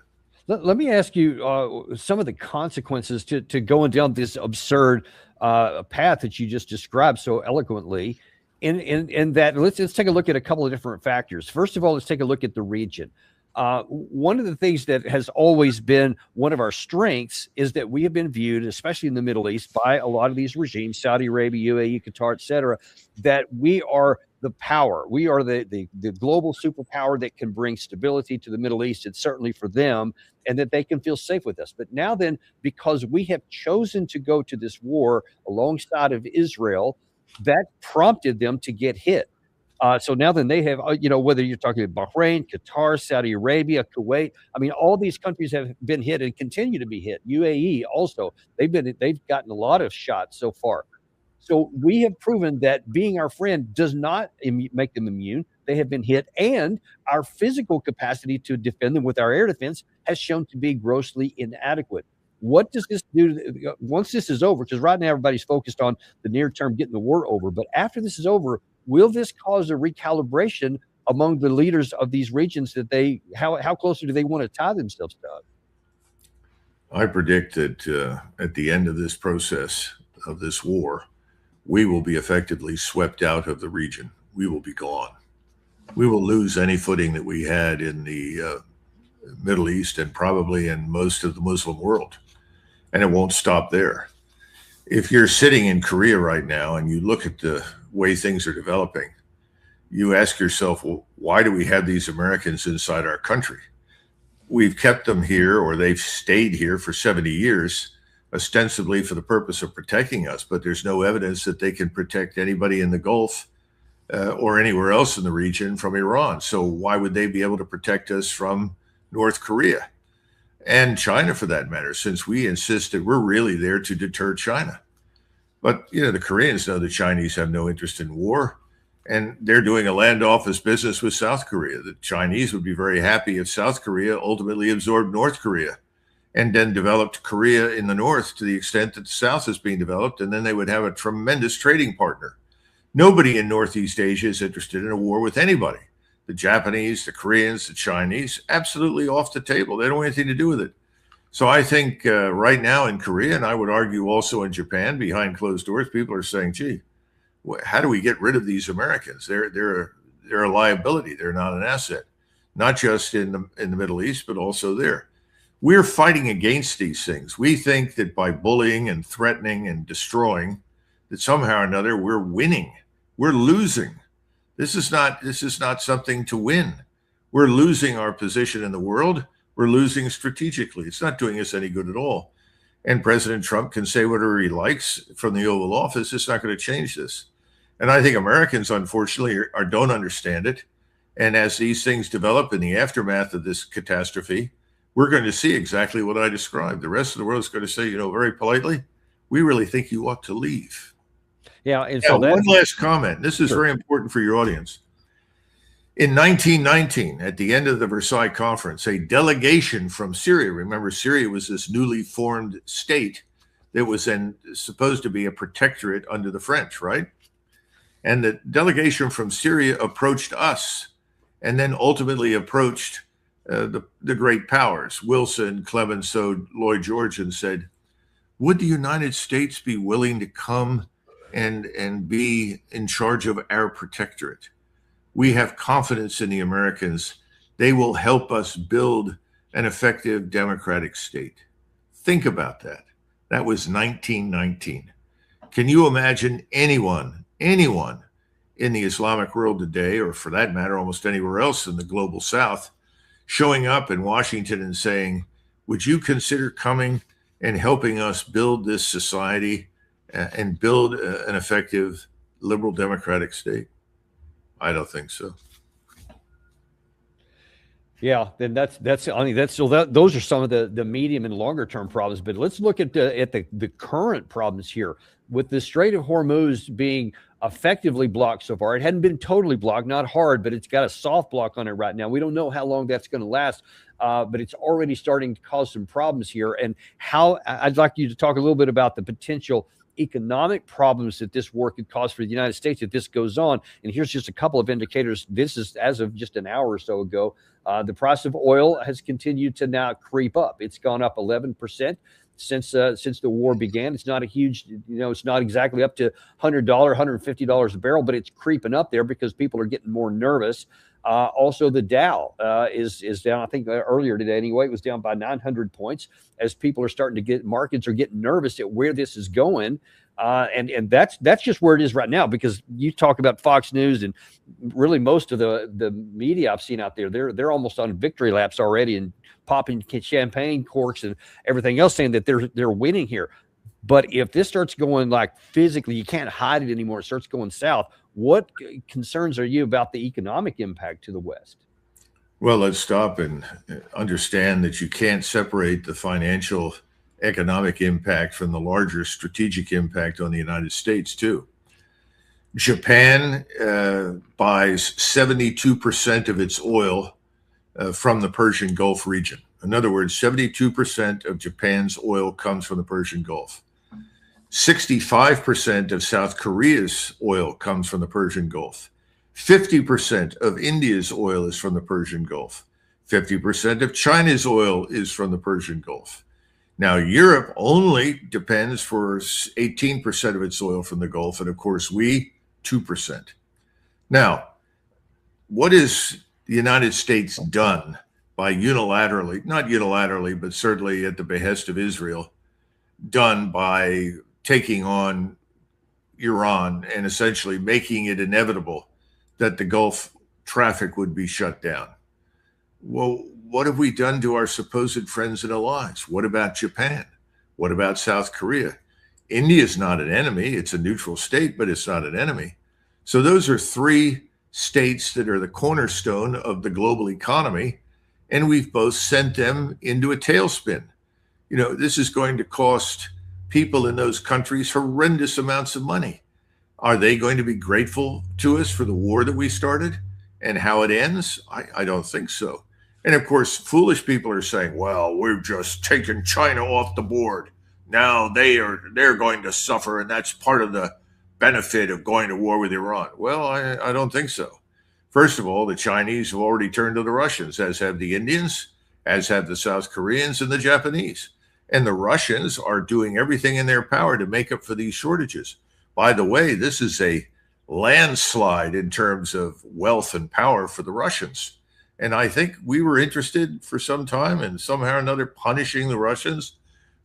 Let me ask you some of the consequences to going down this absurd path that you just described so eloquently. In that, let's take a look at a couple of different factors. First of all, let's take a look at the region. One of the things that has always been one of our strengths is that we have been viewed, especially in the Middle East, by a lot of these regimes, Saudi Arabia, UAE, Qatar, et cetera, that we are the power. We are the global superpower that can bring stability to the Middle East, and certainly for them, and that they can feel safe with us. But now then, because we have chosen to go to this war alongside of Israel, that prompted them to get hit. So now then they have, whether you're talking about Bahrain, Qatar, Saudi Arabia, Kuwait, all these countries have been hit and continue to be hit. UAE also, they've gotten a lot of shots so far. So we have proven that being our friend does not make them immune. They have been hit, and our physical capacity to defend them with our air defense has shown to be grossly inadequate. What does this do once this is over? Because right now everybody's focused on the near term, getting the war over. But after this is over, will this cause a recalibration among the leaders of these regions that how closely do they want to tie themselves to? I predict that at the end of this process of this war, we will be effectively swept out of the region. We will be gone. We will lose any footing that we had in the Middle East and probably in most of the Muslim world. And it won't stop there. If you're sitting in Korea right now and you look at the way things are developing, you ask yourself, well, why do we have these Americans inside our country? We've kept them here, or they've stayed here for 70 years, ostensibly for the purpose of protecting us, but there's no evidence that they can protect anybody in the Gulf or anywhere else in the region from Iran. So why would they be able to protect us from North Korea? And China, for that matter, since we insist that we're really there to deter China. But, the Koreans know the Chinese have no interest in war, and they're doing a land office business with South Korea. The Chinese would be very happy if South Korea ultimately absorbed North Korea and then developed Korea in the north to the extent that the south is being developed, and then they would have a tremendous trading partner. Nobody in Northeast Asia is interested in a war with anybody. The Japanese, the Koreans, the Chinese, absolutely off the table. They don't want anything to do with it. So I think right now in Korea, and I would argue also in Japan, behind closed doors, people are saying, gee, how do we get rid of these Americans? They're a liability. They're not an asset, not just in the Middle East, but also there. We're fighting against these things. We think that by bullying and threatening and destroying, that somehow or another we're winning. We're losing. This is not something to win. We're losing our position in the world. We're losing strategically. It's not doing us any good at all. And President Trump can say whatever he likes from the Oval Office. It's not going to change this. And I think Americans, unfortunately, don't understand it. And as these things develop in the aftermath of this catastrophe, we're going to see exactly what I described. The rest of the world is going to say, very politely, we really think you ought to leave. Yeah. And so one last comment. This is very important for your audience. In 1919, at the end of the Versailles Conference, a delegation from Syria, remember Syria was this newly formed state that was then supposed to be a protectorate under the French, right? And the delegation from Syria approached us and then ultimately approached the great powers, Wilson, Clemenceau, Lloyd George, and said, would the United States be willing to come and be in charge of our protectorate? We have confidence in the Americans. They will help us build an effective democratic state. Think about that. That was 1919. Can you imagine anyone in the Islamic world today, or for that matter, almost anywhere else in the global South, showing up in Washington and saying, would you consider coming and helping us build this society and build an effective liberal democratic state? I don't think so. Yeah, then that's those are some of the medium and longer term problems. But let's look at the current problems here with the Strait of Hormuz being effectively blocked so far. It hadn't been totally blocked, not hard, but it's got a soft block on it right now. We don't know how long that's going to last, but it's already starting to cause some problems here. And how I'd like you to talk a little bit about the potential economic problems that this war could cause for the United States if this goes on. And here's just a couple of indicators. This is as of just an hour or so ago. The price of oil has continued to now creep up. It's gone up 11% since the war began. It's not a huge, it's not exactly up to $100, $150 a barrel, but it's creeping up there because people are getting more nervous. Also, the Dow is down. I think earlier today, anyway, it was down by 900 points as people are starting to markets are getting nervous at where this is going. And that's just where it is right now, because you talk about Fox News and really most of the media I've seen out there, they're almost on victory laps already and popping champagne corks and everything else, saying that they're winning here. But if this starts going like physically, you can't hide it anymore. It starts going south. What concerns are you about the economic impact to the West? Well, let's stop and understand that you can't separate the financial economic impact from the larger strategic impact on the United States, too. Japan buys 72% of its oil from the Persian Gulf region. In other words, 72% of Japan's oil comes from the Persian Gulf. 65% of South Korea's oil comes from the Persian Gulf. 50% of India's oil is from the Persian Gulf. 50% of China's oil is from the Persian Gulf. Now, Europe only depends for 18% of its oil from the Gulf, and of course, we, 2%. Now, what has the United States done by unilaterally, not unilaterally, but certainly at the behest of Israel, done by taking on Iran and essentially making it inevitable that the Gulf traffic would be shut down? Well, what have we done to our supposed friends and allies? What about Japan? What about South Korea? India is not an enemy. It's a neutral state, but it's not an enemy. So those are three states that are the cornerstone of the global economy, and we've both sent them into a tailspin. This is going to cost people in those countries horrendous amounts of money. Are they going to be grateful to us for the war that we started and how it ends? I don't think so. And of course, foolish people are saying, well, we've just taken China off the board. Now they're going to suffer, and that's part of the benefit of going to war with Iran. Well, I don't think so. First of all, the Chinese have already turned to the Russians, as have the Indians, as have the South Koreans and the Japanese. And the Russians are doing everything in their power to make up for these shortages. By the way, this is a landslide in terms of wealth and power for the Russians. And I think we were interested for some time in somehow or another punishing the Russians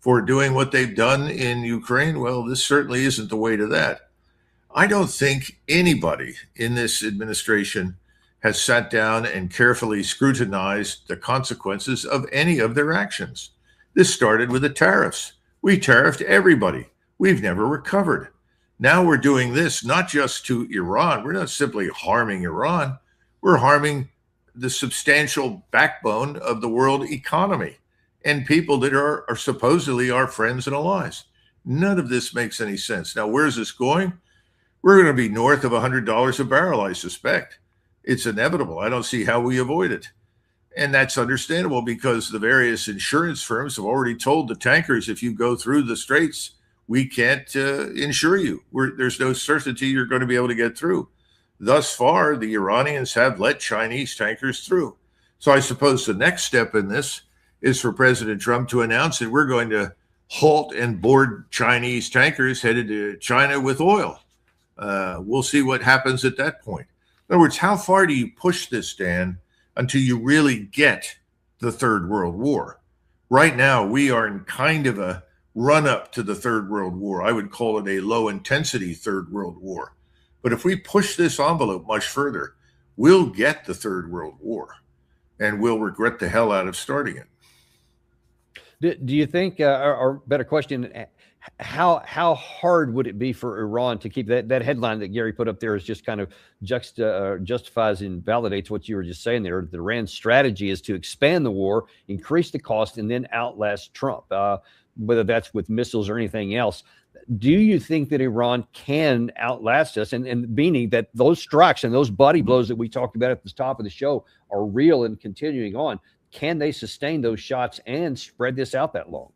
for doing what they've done in Ukraine. Well, this certainly isn't the way to that. I don't think anybody in this administration has sat down and carefully scrutinized the consequences of any of their actions. This started with the tariffs. We tariffed everybody. We've never recovered. Now we're doing this not just to Iran. We're not simply harming Iran. We're harming the substantial backbone of the world economy and people that are supposedly our friends and allies. None of this makes any sense. Now, where's this going? We're going to be north of $100 a barrel, I suspect. It's inevitable. I don't see how we avoid it. And that's understandable because the various insurance firms have already told the tankers, if you go through the straits, we can't insure you. There's no certainty you're going to be able to get through. Thus far, the Iranians have let Chinese tankers through. So I suppose the next step in this is for President Trump to announce that we're going to halt and board Chinese tankers headed to China with oil. We'll see what happens at that point. In other words, how far do you push this, Dan, until you really get the Third World War? Right now, we are in kind of a run-up to the Third World War. I would call it a low-intensity Third World War. But if we push this envelope much further, we'll get the Third World War, and we'll regret the hell out of starting it. Do you think, or better question, how hard would it be for Iran to keep that headline that Gary put up there is just kind of justifies and validates what you were just saying there. The Iran strategy is to expand the war, increase the cost, and then outlast Trump, whether that's with missiles or anything else. Do you think that Iran can outlast us? And meaning that those strikes and those body blows that we talked about at the top of the show are real and continuing on. Can they sustain those shots and spread this out that long?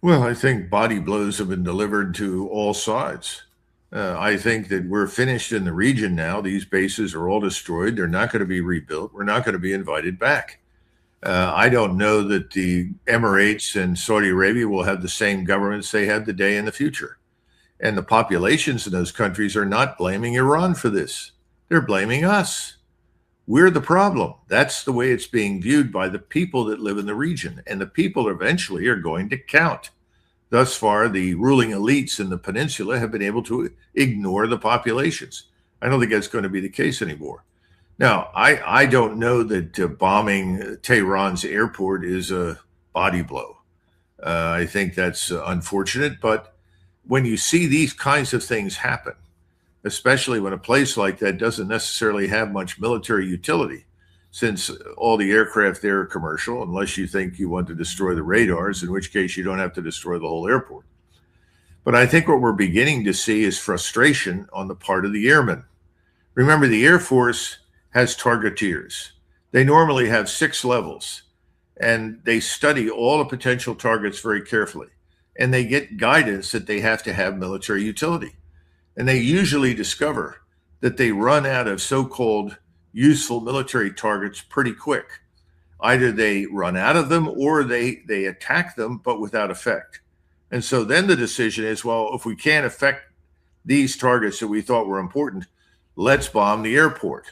Well, I think body blows have been delivered to all sides. I think that we're finished in the region now. These bases are all destroyed. They're not going to be rebuilt. We're not going to be invited back. I don't know that the Emirates and Saudi Arabia will have the same governments they had today in the future. And the populations in those countries are not blaming Iran for this. They're blaming us. We're the problem. That's the way it's being viewed by the people that live in the region. And the people eventually are going to count. Thus far, the ruling elites in the peninsula have been able to ignore the populations. I don't think that's going to be the case anymore. Now, I don't know that bombing Tehran's airport is a body blow. I think that's unfortunate. But when you see these kinds of things happen, especially when a place like that doesn't necessarily have much military utility, since all the aircraft there are commercial, unless you think you want to destroy the radars, in which case you don't have to destroy the whole airport. But I think what we're beginning to see is frustration on the part of the airmen. Remember, the Air Force has targeteers. They normally have 6 levels, and they study all the potential targets very carefully. And they get guidance that they have to have military utility. And they usually discover that they run out of so-called useful military targets pretty quick. Either they run out of them or they attack them, but without effect. And so then the decision is, well, if we can't affect these targets that we thought were important, let's bomb the airport.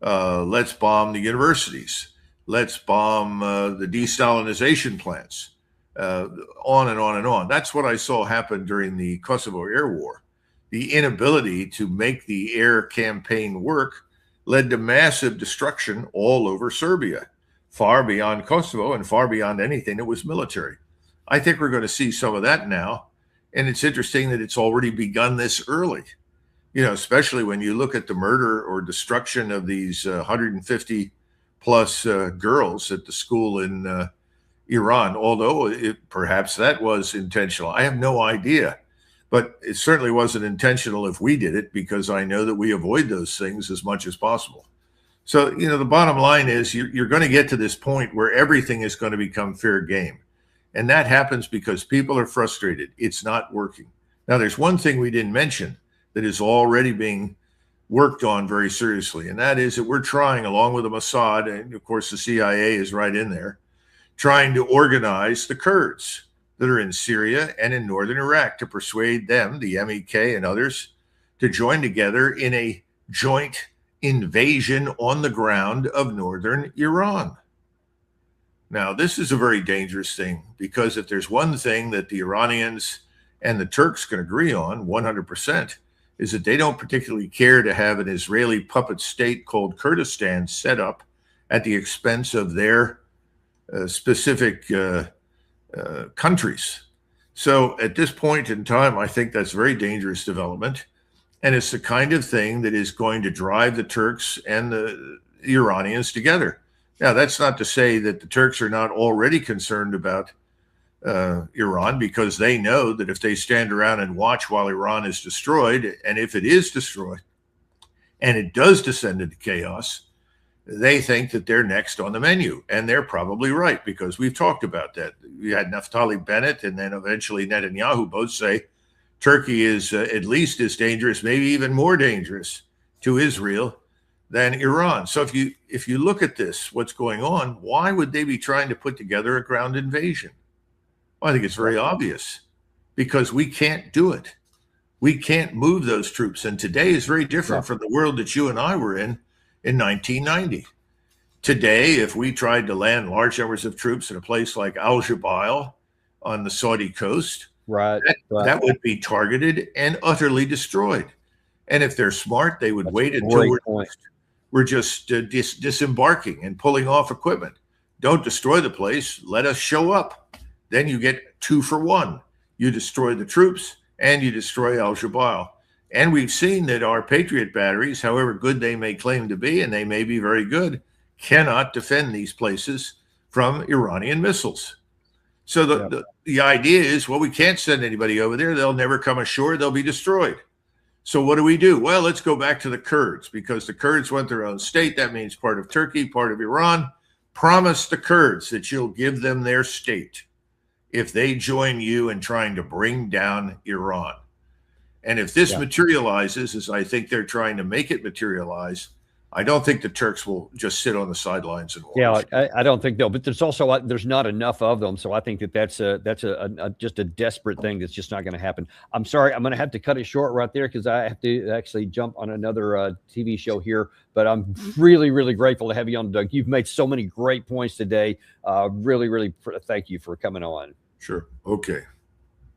Let's bomb the universities. Let's bomb the de-Stalinization plants. On and on and on. That's what I saw happen during the Kosovo air war. The inability to make the air campaign work led to massive destruction all over Serbia, far beyond Kosovo and far beyond anything that was military. I think we're going to see some of that now. And it's interesting that it's already begun this early, especially when you look at the murder or destruction of these 150 plus girls at the school in Iran, although perhaps that was intentional. I have no idea. But it certainly wasn't intentional if we did it, because I know that we avoid those things as much as possible. So, the bottom line is you're going to get to this point where everything is going to become fair game. And that happens because people are frustrated. It's not working. Now, there's one thing we didn't mention that is already being worked on very seriously, and that is that we're trying, along with the Mossad, and of course the CIA is right in there, trying to organize the Kurds that are in Syria and in northern Iraq to persuade them, the MEK and others, to join together in a joint invasion on the ground of northern Iran. Now, this is a very dangerous thing, because if there's one thing that the Iranians and the Turks can agree on 100%, is that they don't particularly care to have an Israeli puppet state called Kurdistan set up at the expense of their specific countries. So at this point in time, I think that's a very dangerous development. And it's the kind of thing that is going to drive the Turks and the Iranians together. Now, that's not to say that the Turks are not already concerned about Iran, because they know that if they stand around and watch while Iran is destroyed, and if it is destroyed and it does descend into chaos, they think that they're next on the menu. And they're probably right, because we've talked about that. We had Naftali Bennett and then eventually Netanyahu both say Turkey is at least as dangerous, maybe even more dangerous to Israel than Iran. So if you look at this, what's going on, why would they be trying to put together a ground invasion? Well, I think it's very obvious, because we can't do it. We can't move those troops. And today is very different from the world that you and I were in 1990. Today, if we tried to land large numbers of troops in a place like Al Jabail on the Saudi coast, that would be targeted and utterly destroyed. And if they're smart, they would wait until we're just disembarking and pulling off equipment. Don't destroy the place. Let us show up. Then you get 2 for 1. You destroy the troops and you destroy Al Jabail. And we've seen that our Patriot batteries, however good they may claim to be, and they may be very good, cannot defend these places from Iranian missiles. So the idea is, well, we can't send anybody over there. They'll never come ashore. They'll be destroyed. So what do? Well, let's go back to the Kurds, because the Kurds want their own state. That means part of Turkey, part of Iran. Promise the Kurds that you'll give them their state if they join you in trying to bring down Iran. And if this materializes, as I think they're trying to make it materialize, I don't think the Turks will just sit on the sidelines and watch. Yeah, I don't think they'll. But there's also there's not enough of them, so I think that's just a desperate thing that's just not going to happen. I'm sorry, I'm going to have to cut it short right there, because I have to actually jump on another TV show here. But I'm really, really grateful to have you on, Doug. You've made so many great points today. Really, really thank you for coming on. Sure. Okay.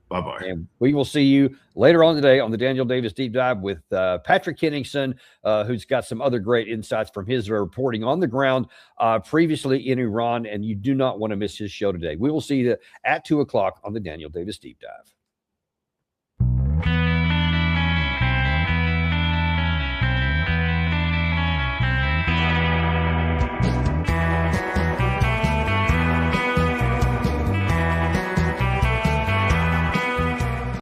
Bye-bye. And we will see you later on today on the Daniel Davis Deep Dive with Patrick Henningsen, who's got some other great insights from his reporting on the ground previously in Iran. And you do not want to miss his show today. We will see you at 2 o'clock on the Daniel Davis Deep Dive.